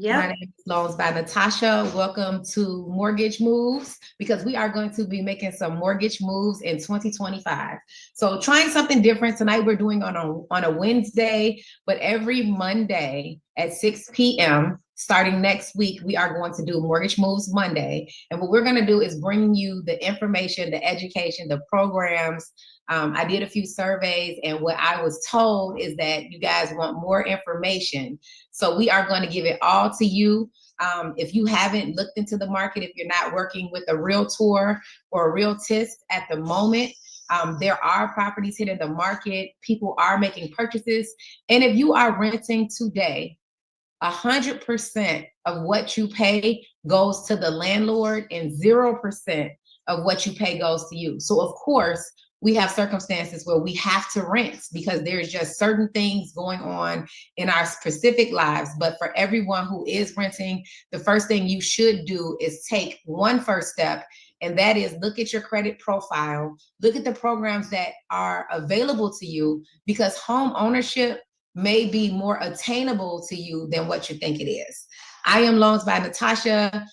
My Yep. name is Loans by Natasha. Welcome to Mortgage Moves because we are going to be making some mortgage moves in 2025. So trying something different tonight. We're doing on a Wednesday, but every Monday at 6 p.m. starting next week, we are going to do Mortgage Moves Monday. And what we're going to do is bring you the information, the education, the programs. I did a few surveys, and what I was told is that you guys want more information. So we are going to give it all to you. If you haven't looked into the market, if you're not working with a realtor or a realtist at the moment, there are properties hitting the market. People are making purchases. And if you are renting today, 100% of what you pay goes to the landlord and 0% of what you pay goes to you. So of course, we have circumstances where we have to rent because there's just certain things going on in our specific lives. But for everyone who is renting, the first thing you should do is take one first step, and that is look at your credit profile, look at the programs that are available to you, because home ownership may be more attainable to you than what you think it is. I am Loans by Natasha.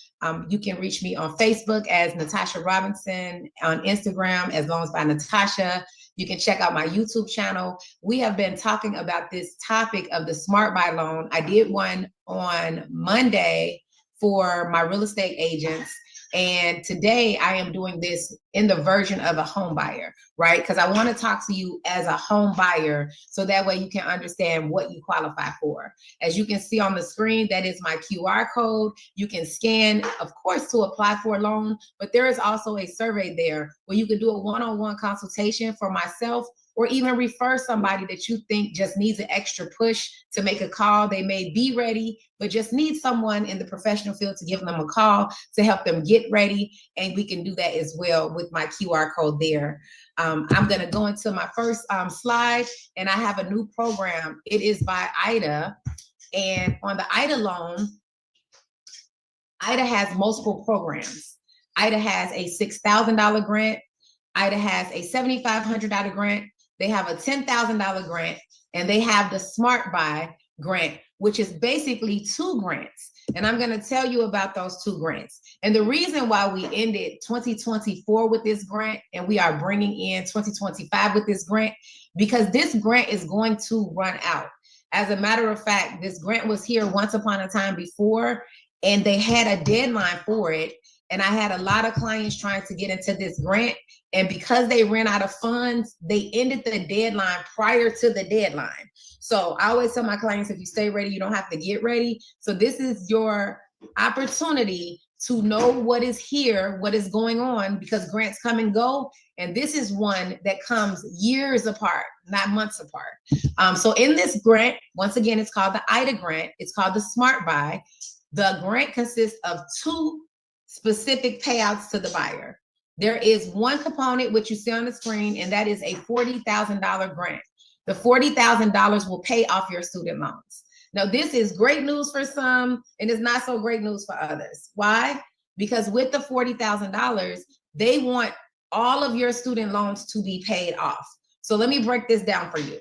You can reach me on Facebook as Natasha Robinson, on Instagram as Loans by Natasha. You can check out my YouTube channel. We have been talking about this topic of the Smart Buy loan. I did one on Monday for my real estate agents. And today I am doing this in the version of a home buyer, right? Because I want to talk to you as a home buyer so that way you can understand what you qualify for. As you can see on the screen, that is my QR code. You can scan, of course, to apply for a loan, but there is also a survey there where you can do a one-on-one consultation for myself, or even refer somebody that you think just needs an extra push to make a call. They may be ready, but just need someone in the professional field to give them a call to help them get ready. And we can do that as well with my QR code there. I'm gonna go into my first slide, and I have a new program. It is by IDA. And on the IDA loan, IDA has multiple programs. IDA has a $6,000 grant. IDA has a $7,500 grant. They have a $10,000 grant, and they have the Smart Buy grant, which is basically two grants. And I'm going to tell you about those two grants. And the reason why we ended 2024 with this grant and we are bringing in 2025 with this grant, because this grant is going to run out. As a matter of fact, this grant was here once upon a time before, and they had a deadline for it. And I had a lot of clients trying to get into this grant. And because they ran out of funds, they ended the deadline prior to the deadline. So I always tell my clients, if you stay ready, you don't have to get ready. So this is your opportunity to know what is here, what is going on, because grants come and go. And this is one that comes years apart, not months apart. So in this grant, once again, it's called the IDA grant. It's called the Smart Buy. The grant consists of two specific payouts to the buyer. There is one component, which you see on the screen, and that is a $40,000 grant. The $40,000 will pay off your student loans. Now, this is great news for some, and it's not so great news for others. Why? Because with the $40,000, they want all of your student loans to be paid off. So let me break this down for you.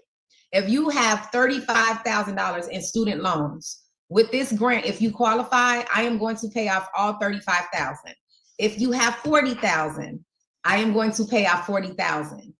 If you have $35,000 in student loans, with this grant, if you qualify, I am going to pay off all $35,000. If you have $40,000, I am going to pay off $40,000.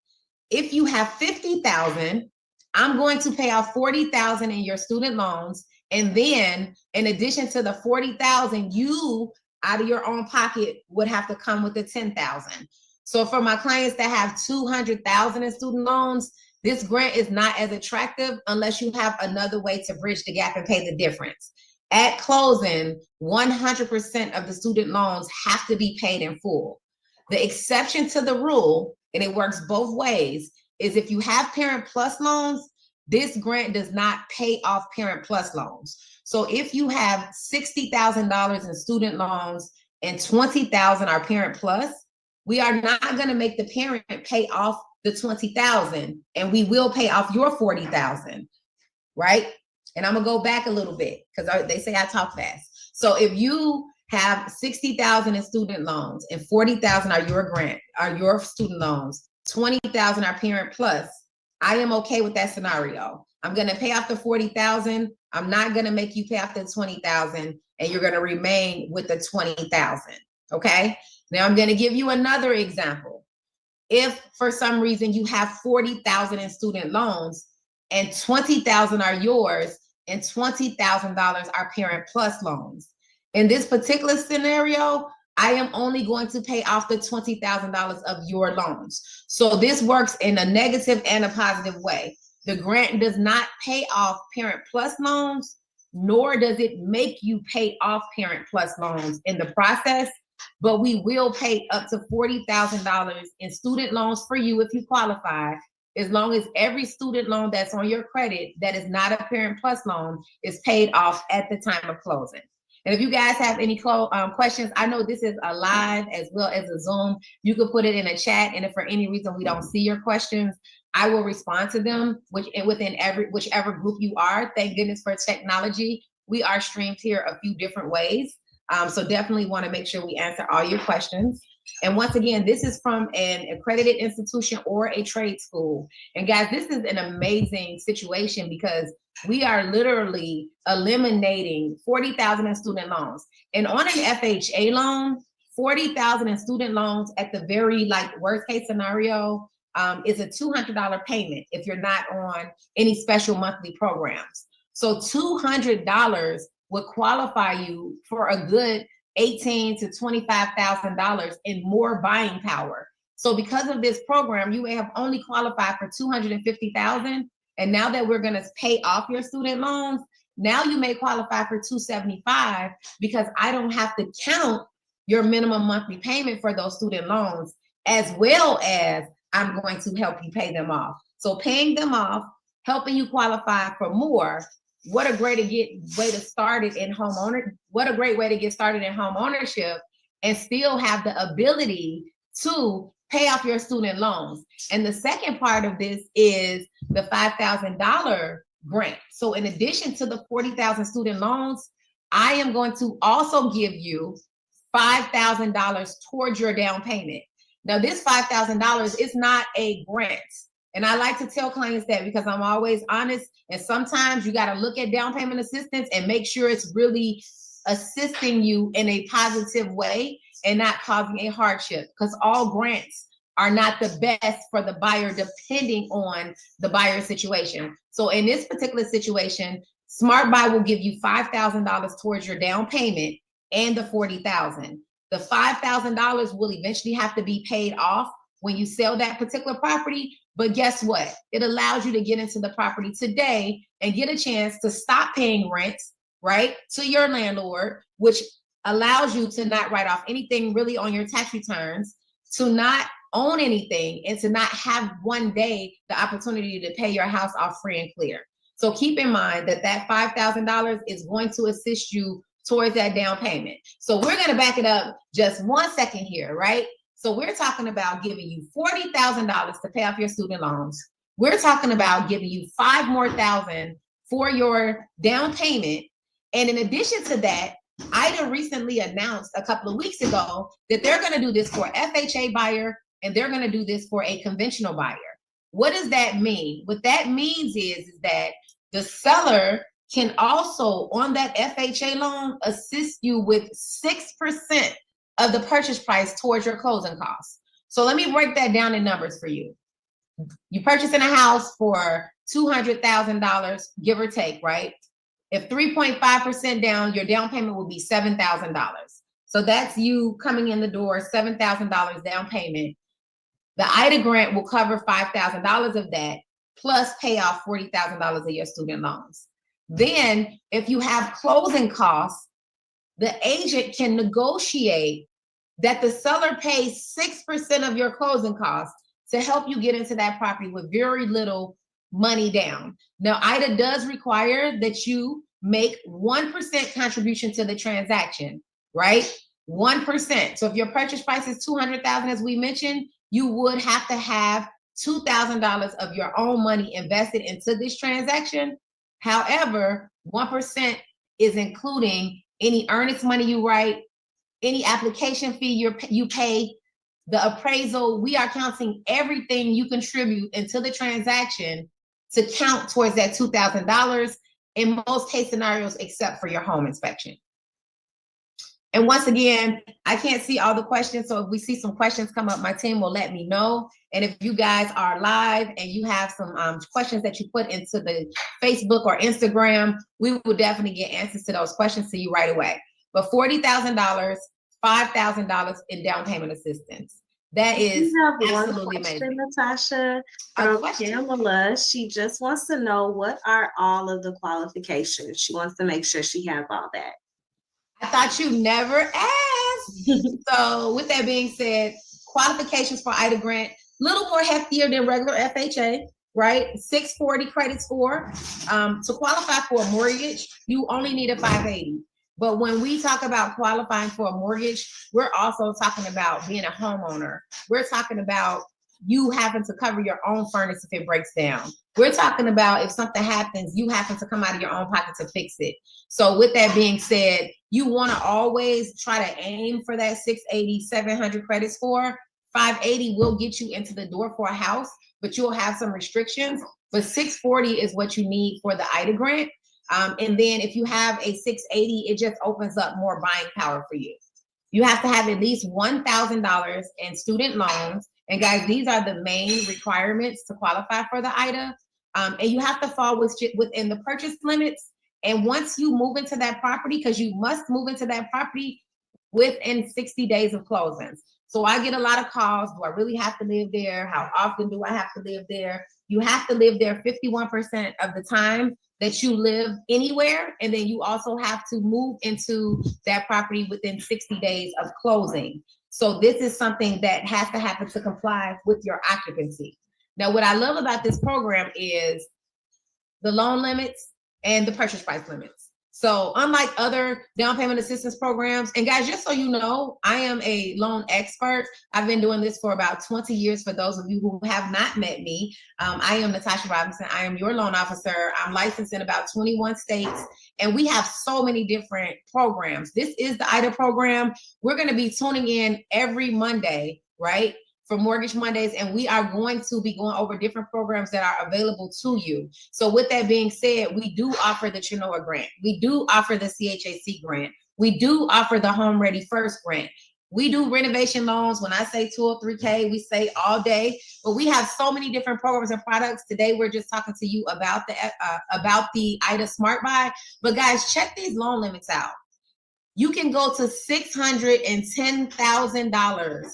If you have $50,000, I'm going to pay off $40,000 in your student loans. And then in addition to the $40,000, you out of your own pocket would have to come with the $10,000. So for my clients that have $200,000 in student loans, this grant is not as attractive unless you have another way to bridge the gap and pay the difference. At closing, 100% of the student loans have to be paid in full. The exception to the rule, and it works both ways, is if you have Parent Plus loans, this grant does not pay off Parent Plus loans. So if you have $60,000 in student loans and $20,000 are Parent Plus, we are not going to make the parent pay off the $20,000, and we will pay off your $40,000, right? And I'm gonna go back a little bit because they say I talk fast. So if you have $60,000 in student loans and $40,000 are your grant, are your student loans, $20,000 are Parent Plus, I am okay with that scenario. I'm gonna pay off the $40,000, I'm not going to make you pay off the $20,000 and you're going to remain with the $20,000. Okay. Now I'm going to give you another example. If for some reason you have $40,000 in student loans and $20,000 are yours and $20,000 are Parent Plus loans. In this particular scenario, I am only going to pay off the $20,000 of your loans. So this works in a negative and a positive way. The grant does not pay off Parent Plus loans, nor does it make you pay off Parent Plus loans in the process, but we will pay up to $40,000 in student loans for you if you qualify, as long as every student loan that's on your credit that is not a Parent Plus loan is paid off at the time of closing. And if you guys have any questions, I know this is a live as well as a Zoom. You can put it in a chat, and if for any reason we don't see your questions, I will respond to them within whichever group you are. Thank goodness for technology. We are streamed here a few different ways. So definitely want to make sure we answer all your questions. And once again, this is from an accredited institution or a trade school. And guys, this is an amazing situation because we are literally eliminating $40,000 in student loans. And on an FHA loan, $40,000 in student loans at the very worst case scenario is a $200 payment if you're not on any special monthly programs. So $200 would qualify you for a good $18,000 to $25,000 in more buying power. So because of this program, you have only qualified for $250,000. And now that we're going to pay off your student loans, now you may qualify for $275 because I don't have to count your minimum monthly payment for those student loans, as well as I'm going to help you pay them off. So paying them off, helping you qualify for more. What a great way to start it in What a great way to get started in home ownership and still have the ability to pay off your student loans. And the second part of this is the $5,000 grant. So in addition to the 40,000 student loans, I am going to also give you $5,000 towards your down payment. Now this $5,000 is not a grant. And I like to tell clients that because I'm always honest. And sometimes you got to look at down payment assistance and make sure it's really assisting you in a positive way and not causing a hardship, because all grants are not the best for the buyer depending on the buyer situation. So in this particular situation, Smart Buy will give you $5,000 towards your down payment and the $40,000. The $5,000 will eventually have to be paid off when you sell that particular property. But guess what? It allows you to get into the property today and get a chance to stop paying rent, right, to your landlord, which allows you to not write off anything really on your tax returns, to not own anything, and to not have one day the opportunity to pay your house off free and clear. So keep in mind that that $5,000 is going to assist you towards that down payment. So we're going to back it up just 1 second here, right? So we're talking about giving you $40,000 to pay off your student loans. We're talking about giving you $5,000 more for your down payment. And in addition to that, IDA recently announced a couple of weeks ago that they're going to do this for FHA buyer and they're going to do this for a conventional buyer. What does that mean? What that means is that the seller can also, on that FHA loan, assist you with 6% of the purchase price towards your closing costs. So let me break that down in numbers for you. You're purchasing a house for $200,000, give or take, right? If 3.5% down, your down payment will be $7,000. So that's you coming in the door, $7,000 down payment. The IDA grant will cover $5,000 of that, plus pay off $40,000 of your student loans. Then if you have closing costs, the agent can negotiate that the seller pays 6% of your closing costs to help you get into that property with very little money down. Now, IDA does require that you make 1% contribution to the transaction, right? 1%. So if your purchase price is $200,000, as we mentioned, you would have to have $2,000 of your own money invested into this transaction. However, 1% is including any earnest money you write, any application fee you pay, the appraisal. We are counting everything you contribute into the transaction to count towards that $2,000. in most case scenarios, except for your home inspection. And once again, I can't see all the questions. So if we see some questions come up, my team will let me know. And if you guys are live and you have some questions that you put into the Facebook or Instagram, we will definitely get answers to those questions to you right away. But $40,000, $5,000 in down payment assistance. That is absolutely amazing. Natasha, from Pamela, she just wants to know, what are all of the qualifications? She wants to make sure she has all that. I thought you never asked. So with that being said, qualifications for IDA grant, little more heftier than regular FHA, right? 640 credit score. To qualify for a mortgage, you only need a 580. But when we talk about qualifying for a mortgage, we're also talking about being a homeowner. We're talking about you having to cover your own furnace if it breaks down. We're talking about if something happens, you happen to come out of your own pocket to fix it. So with that being said, you want to always try to aim for that 680, 700 credit score. 580 will get you into the door for a house, but you'll have some restrictions. But 640 is what you need for the IDA grant. And then if you have a 680, it just opens up more buying power for you. You have to have at least $1,000 in student loans. And guys, these are the main requirements to qualify for the IDA. And you have to fall within the purchase limits. And once you move into that property, because you must move into that property within 60 days of closings. So I get a lot of calls. Do I really have to live there? How often do I have to live there? You have to live there 51% of the time that you live anywhere. And then you also have to move into that property within 60 days of closing. So this is something that has to happen to comply with your occupancy. Now, what I love about this program is the loan limits and the purchase price limits. So unlike other down payment assistance programs, and guys, just so you know, I am a loan expert. I've been doing this for about 20 years. For those of you who have not met me, I am Natasha Robinson. I am your loan officer. I'm licensed in about 21 states, and we have so many different programs. This is the IDA program. We're going to be tuning in every Monday, right, for Mortgage Mondays, and we are going to be going over different programs that are available to you. So with that being said, we do offer the Chenoa grant. We do offer the CHAC grant. We do offer the Home Ready First grant. We do renovation loans. When I say 203K, we say all day, but we have so many different programs and products. Today, we're just talking to you about the IDA Smart Buy. But guys, check these loan limits out. You can go to $610,000.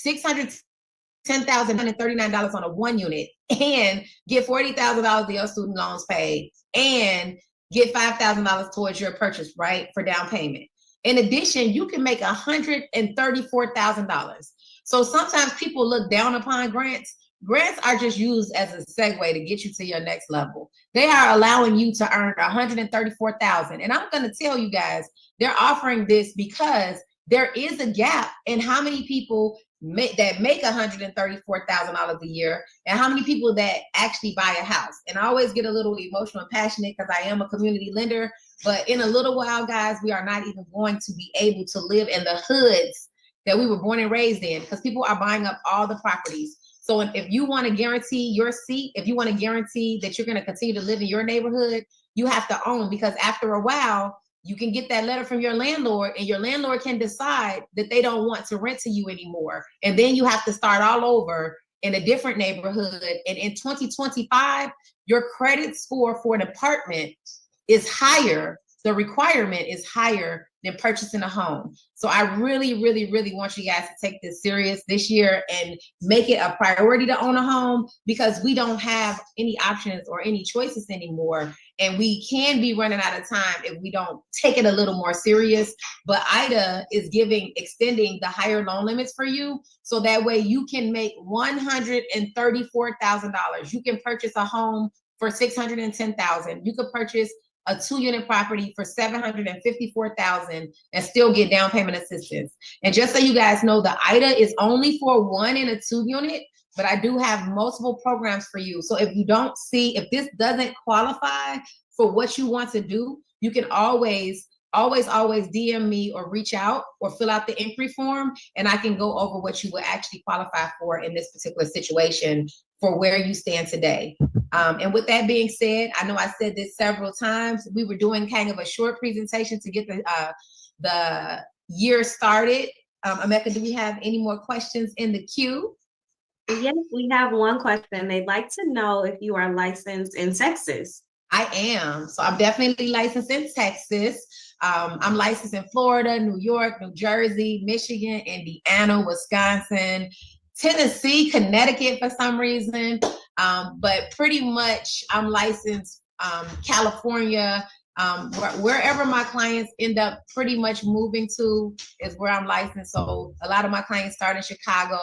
$610,139 on a one unit and get $40,000 of your student loans paid and get $5,000 towards your purchase, right, for down payment. In addition, you can make $134,000. So sometimes people look down upon grants. Grants are just used as a segue to get you to your next level. They are allowing you to earn $134,000. And I'm going to tell you guys, they're offering this because there is a gap in how many people that make $134,000 a year and how many people that actually buy a house. And I always get a little emotional and passionate because I am a community lender, but in a little while, guys, we are not even going to be able to live in the hoods that we were born and raised in because people are buying up all the properties. So if you want to guarantee your seat, if you want to guarantee that you're going to continue to live in your neighborhood, you have to own, because after a while, you can get that letter from your landlord and your landlord can decide that they don't want to rent to you anymore. And then you have to start all over in a different neighborhood. And in 2025, your credit score for an apartment is higher. The requirement is higher than purchasing a home. So I really, really, really want you guys to take this serious this year and make it a priority to own a home, because we don't have any options or any choices anymore. And we can be running out of time if we don't take it a little more serious. But IDA is extending the higher loan limits for you. So that way you can make $134,000. You can purchase a home for $610,000. You could purchase a 2-unit property for $754,000 and still get down payment assistance. And just so you guys know, the IDA is only for 1 and a 2-unit, but I do have multiple programs for you. So if this doesn't qualify for what you want to do, you can always DM me or reach out or fill out the inquiry form, and I can go over what you would actually qualify for in this particular situation for where you stand today. And with that being said, I know I said this several times. We were doing kind of a short presentation to get the year started. Emeka, do we have any more questions in the queue? Yes, we have one question. They'd like to know if you are licensed in Texas. I am. So I'm definitely licensed in Texas. I'm licensed in Florida, New York, New Jersey, Michigan, Indiana, Wisconsin, Tennessee, Connecticut for some reason. But pretty much I'm licensed California. Wherever my clients end up pretty much moving to is where I'm licensed. So a lot of my clients start in Chicago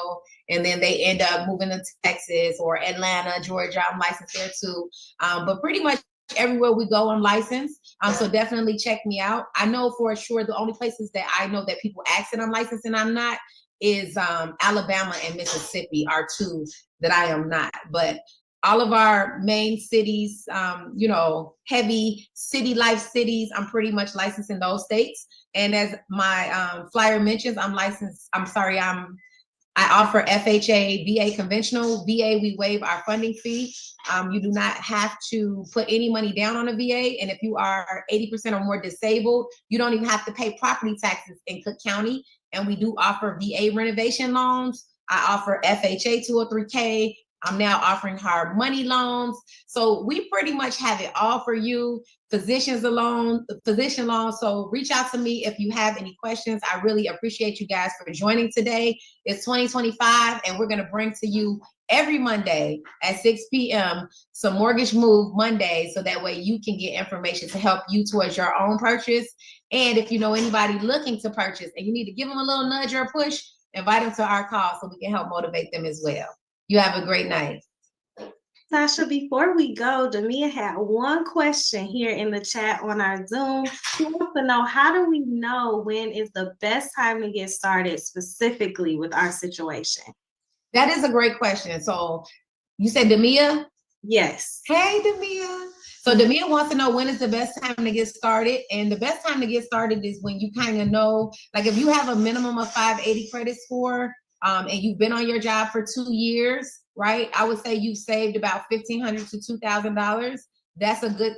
and then they end up moving to Texas or Atlanta, Georgia. I'm licensed there too. But pretty much everywhere we go, I'm licensed. So definitely check me out. I know for sure the only places that I know that people ask that I'm licensed and I'm not is Alabama and Mississippi are two that I am not. But all of our main cities, heavy city life cities, I'm pretty much licensed in those states. And as my flyer mentions, I offer FHA, VA conventional. VA, we waive our funding fee. You do not have to put any money down on a VA. And if you are 80% or more disabled, you don't even have to pay property taxes in Cook County. And we do offer VA renovation loans. I offer FHA 203K. I'm now offering hard money loans. So we pretty much have it all for you. Physician loans. So reach out to me if you have any questions. I really appreciate you guys for joining today. It's 2025 and we're going to bring to you every Monday at 6 p.m. some Mortgage Move Monday, so that way you can get information to help you towards your own purchase. And if you know anybody looking to purchase and you need to give them a little nudge or a push, invite them to our call so we can help motivate them as well. You have a great night. Tasha, before we go, Damia had one question here in the chat on our Zoom. She wants to know, how do we know when is the best time to get started specifically with our situation? That is a great question. So you said Damia? Yes. Hey, Damia. So Damia wants to know when is the best time to get started. And the best time to get started is when you kind of know, like if you have a minimum of 580 credit score, and you've been on your job for 2 years, right? I would say you've saved about $1,500 to $2,000. That's a good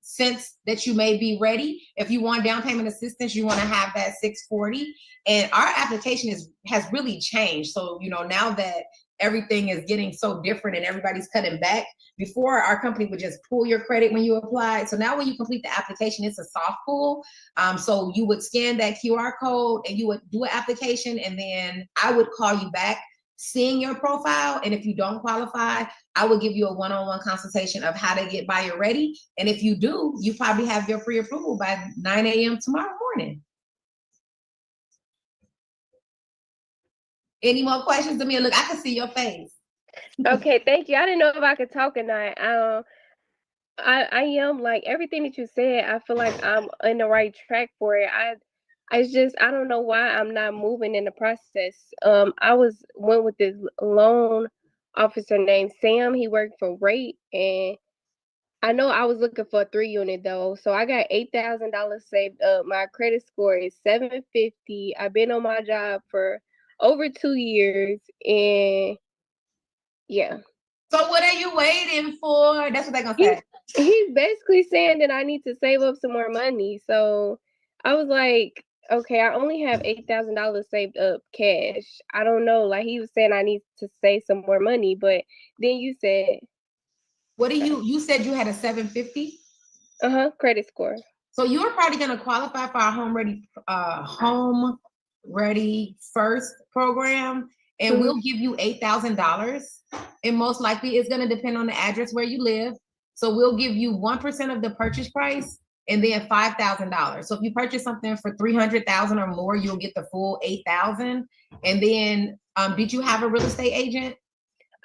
sense that you may be ready. If you want down payment assistance, you want to have that 640. And our application has really changed. So, now that everything is getting so different and everybody's cutting back, before our company would just pull your credit when you applied. So now when you complete the application, it's a soft pull. So you would scan that QR code and you would do an application, and then I would call you back seeing your profile. And if you don't qualify, I will give you a one-on-one consultation of how to get buyer ready. And if you do, you probably have your pre-approval by 9 a.m. tomorrow morning. Any more questions, Amir? Look, I can see your face. Okay, thank you. I didn't know if I could talk or not. I am, like, everything that you said, I feel like I'm in the right track for it. I don't know why I'm not moving in the process. I went with this loan officer named Sam. He worked for Rate, and I know I was looking for a 3-unit though. So I got $8,000 saved up. My credit score is 750. I've been on my job for over 2 years, and yeah. So what are you waiting for? That's what they're gonna say. He's basically saying that I need to save up some more money. So I was like, okay, I only have $8,000 saved up cash. I don't know. Like, he was saying I need to save some more money, but then you said, what do you said you had a 750? Credit score. So you're probably gonna qualify for our Home Ready First program, and we'll give you $8,000. And most likely it's gonna depend on the address where you live. So we'll give you 1% of the purchase price and then $5,000. So if you purchase something for $300,000 or more, you'll get the full $8,000. And then, did you have a real estate agent?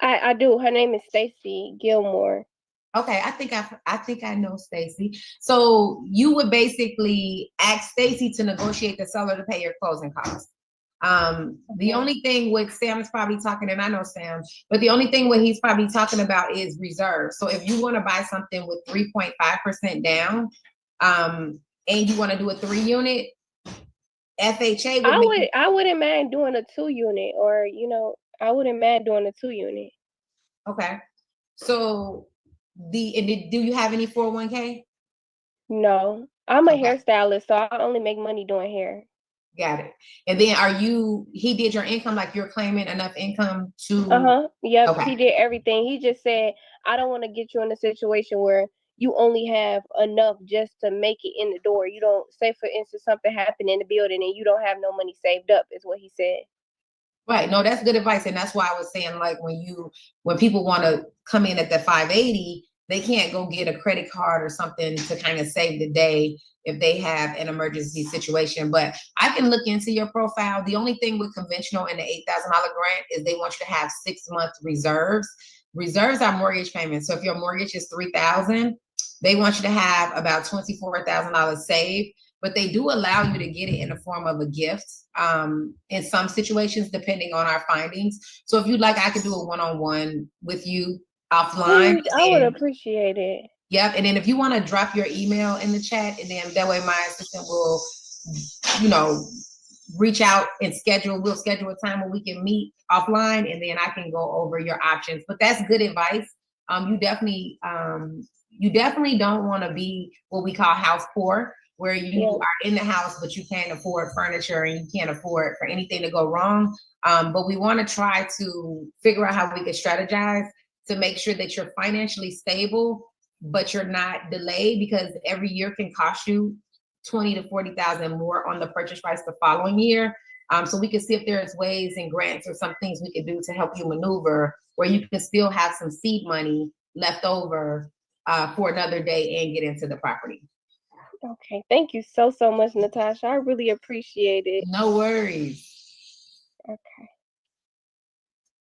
I do. Her name is Stacy Gilmore. Okay, I think I know Stacy. So you would basically ask Stacy to negotiate the seller to pay your closing costs. The only thing what Sam is probably talking, and I know Sam, but the only thing what he's probably talking about is reserve. So if you want to buy something with 3.5% down, and you want to do a 3-unit, FHA I wouldn't mind doing a 2-unit, or I wouldn't mind doing a 2-unit. Okay. So do you have any 401k? No, I'm a Okay. hairstylist, so I only make money doing hair. Got it. And then he did your income, like you're claiming enough income to, Yep, okay. he did everything. He just said, I don't want to get you in a situation where you only have enough just to make it in the door. You don't, say for instance, something happened in the building and you don't have no money saved up, is what he said. Right. No, that's good advice. And that's why I was saying, like, when people want to come in at the 580, they can't go get a credit card or something to kind of save the day if they have an emergency situation. But I can look into your profile. The only thing with conventional and the $8,000 grant is they want you to have 6-month reserves. Reserves are mortgage payments. So if your mortgage is $3,000, they want you to have about $24,000 saved, but they do allow you to get it in the form of a gift in some situations, depending on our findings. So if you'd like, I could do a one-on-one with you offline. Please, I would appreciate it. Yep. And then if you want to drop your email in the chat, and then that way my assistant will, reach out and we'll schedule a time where we can meet offline, and then I can go over your options. But that's good advice. You definitely don't want to be what we call house poor, where you are in the house, but you can't afford furniture and you can't afford for anything to go wrong. But we want to try to figure out how we can strategize to make sure that you're financially stable, but you're not delayed, because every year can cost you 20 to 40,000 more on the purchase price the following year. So we can see if there's ways and grants or some things we can do to help you maneuver where you can still have some seed money left over for another day and get into the property. Okay. Thank you so much, Natasha. I really appreciate it. No worries. Okay.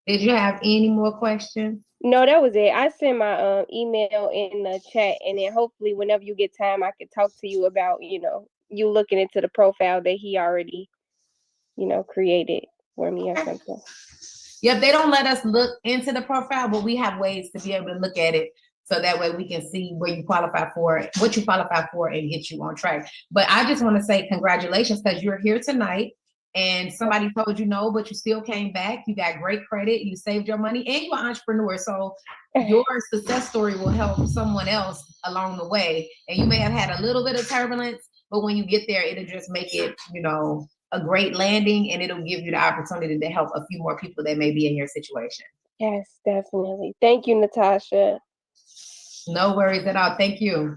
Did you have any more questions? No, that was it. I sent my email in the chat, and then hopefully whenever you get time, I could talk to you about, you looking into the profile that he already, created for me or something. Yep, they don't let us look into the profile, but we have ways to be able to look at it, so that way we can see where you qualify for, what you qualify for, and get you on track. But I just want to say congratulations, because you're here tonight and somebody told you no, but you still came back. You got great credit, you saved your money, and you're an entrepreneur. So your success story will help someone else along the way. And you may have had a little bit of turbulence, but when you get there, it'll just make it, a great landing, and it'll give you the opportunity to help a few more people that may be in your situation. Yes, definitely. Thank you, Natasha. No worries at all. Thank you.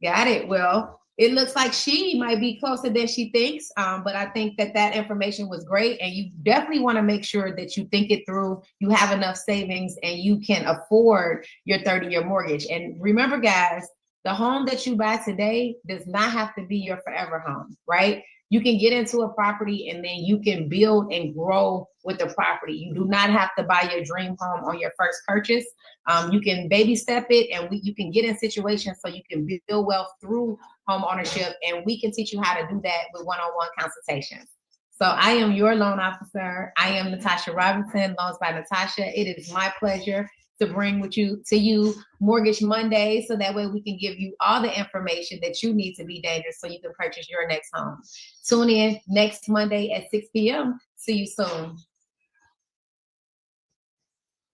Got it. Well, it looks like she might be closer than she thinks, but I think that information was great, and you definitely want to make sure that you think it through, you have enough savings, and you can afford your 30-year mortgage. And remember, guys, the home that you buy today does not have to be your forever home, right? You can get into a property and then you can build and grow with the property. You do not have to buy your dream home on your first purchase. You can baby step it, and you can get in situations so you can build wealth through home ownership, and we can teach you how to do that with one-on-one consultations. So I am your loan officer. I am Natasha Robinson, Loans by Natasha. It is my pleasure to bring to you Mortgage Monday, so that way we can give you all the information that you need to be dangerous so you can purchase your next home. Tune in next Monday at 6 p.m. See you soon.